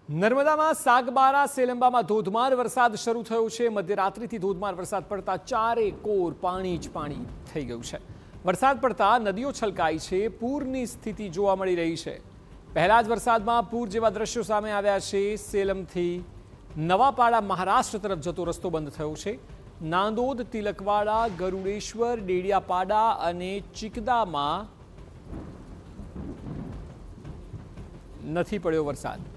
નર્મદામાં સાગબારા સેલંબામાં ધોધમાર વરસાદ શરૂ થયો છે। મધ્યરાત્રિથી ધોધમાર વરસાદ પડતા ચારે કોર પાણી જ પાણી થઈ ગયું છે। વરસાદ પડતા નદીઓ છલકાઈ છે। પૂરની સ્થિતિ જોવા મળી રહી છે। પહેલા જ વરસાદમાં પૂર જેવા દ્રશ્યો સામે આવ્યા છે। સેલમથી નવાપાડા મહારાષ્ટ્ર તરફ જતો રસ્તો બંધ થયો છે। નાંદોદ, તિલકવાડા, ગરુડેશ્વર, ડેડિયાપાડા અને ચિકદામાં નથી પડ્યો વરસાદ।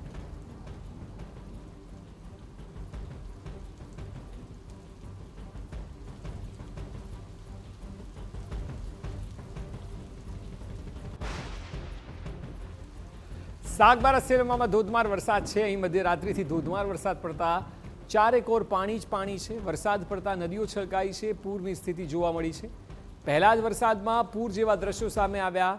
સાગબારા સેલંબામાં ધોધમાર વરસાદ છે। અહીં મધ્યરાત્રિથી ધોધમાર વરસાદ પડતા ચારે કોર પાણી જ પાણી છે। વરસાદ પડતા નદીઓ છલકાઈ છે। પૂરની સ્થિતિ જોવા મળી છે। પહેલા જ વરસાદમાં પૂર જેવા દ્રશ્યો સામે આવ્યા।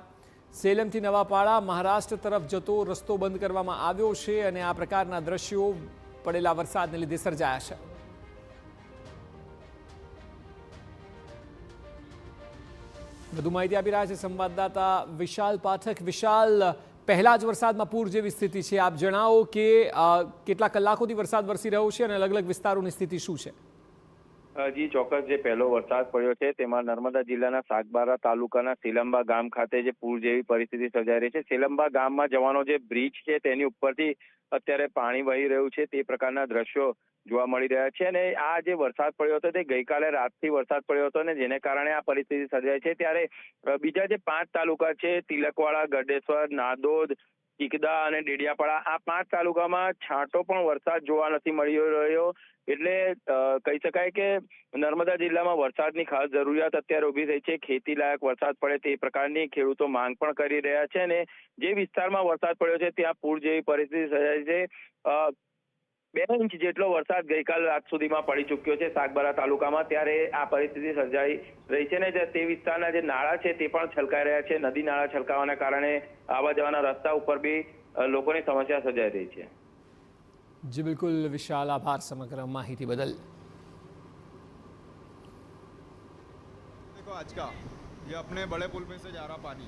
સેલમથી નવાપાડા મહારાષ્ટ્ર તરફ જતો રસ્તો બંધ કરવામાં આવ્યો છે અને આ પ્રકારના દ્રશ્યો પડેલા વરસાદને લીધે સર્જાયા છે। વધુ માહિતી આપી રહ્યા છે સંવાદદાતા વિશાલ પાઠક। વિશાલ, પહેલા જ વરસાદમાં પૂર જેવી સ્થિતિ છે। આપ જણાવો કે કેટલા કલાકોથી વરસાદ વરસી રહ્યો છે અને અલગ અલગ વિસ્તારોની સ્થિતિ શું છે? જી ચોક્કસ, જે પહેલો વરસાદ પડ્યો છે તેમાં નર્મદા જિલ્લાના સાગબારા તાલુકાના સેલંબા ગામ ખાતે જે પૂર જેવી પરિસ્થિતિ સર્જાઈ રહી છે। સેલંબા ગામમાં જવાનો જે બ્રિજ છે તેની ઉપરથી અત્યારે પાણી વહી રહ્યું છે, તે પ્રકારના દ્રશ્યો જોવા મળી રહ્યા છે। અને આ જે વરસાદ પડ્યો હતો તે ગઈકાલે રાતથી વરસાદ પડ્યો હતો અને જેને કારણે આ પરિસ્થિતિ સર્જાઈ છે। ત્યારે બીજા જે 5 તાલુકા છે, તિલકવાડા, ગરડેશ્વર, નાંદોદ, ચિકદા અને ડેડિયાપાડા, આ 5 તાલુકામાં છાંટો પણ વરસાદ જોવા નથી મળી રહ્યો। એટલે કહી શકાય કે નર્મદા જિલ્લામાં વરસાદની ખાસ જરૂરિયાત અત્યારે ઊભી થઈ છે। ખેતી લાયક વરસાદ પડે તે પ્રકારની ખેડૂતો માંગ પણ કરી રહ્યા છે અને જે વિસ્તારમાં વરસાદ પડ્યો છે ત્યાં પૂર જેવી પરિસ્થિતિ સર્જાઈ છે। 2 ઇંચ જેટલો વરસાદ ગઈકાલ રાત સુધીમાં પડી ચૂક્યો છે સાગબારા તાલુકામાં। ત્યારે આ પરિસ્થિતિ સર્જાઈ રહી છે ને તે વિસ્તારના જે નાળા છે તે પણ છલકાઈ રહ્યા છે। નદી નાળા છલકાવાના કારણે આવવા જવાના રસ્તા ઉપર બી લોકોની સમસ્યા સર્જાઈ રહી છે। जी बिल्कुल विशाल, आभार समग्र माहिती बदल। देखो आज का ये अपने बड़े पुल पे से जा रहा पानी,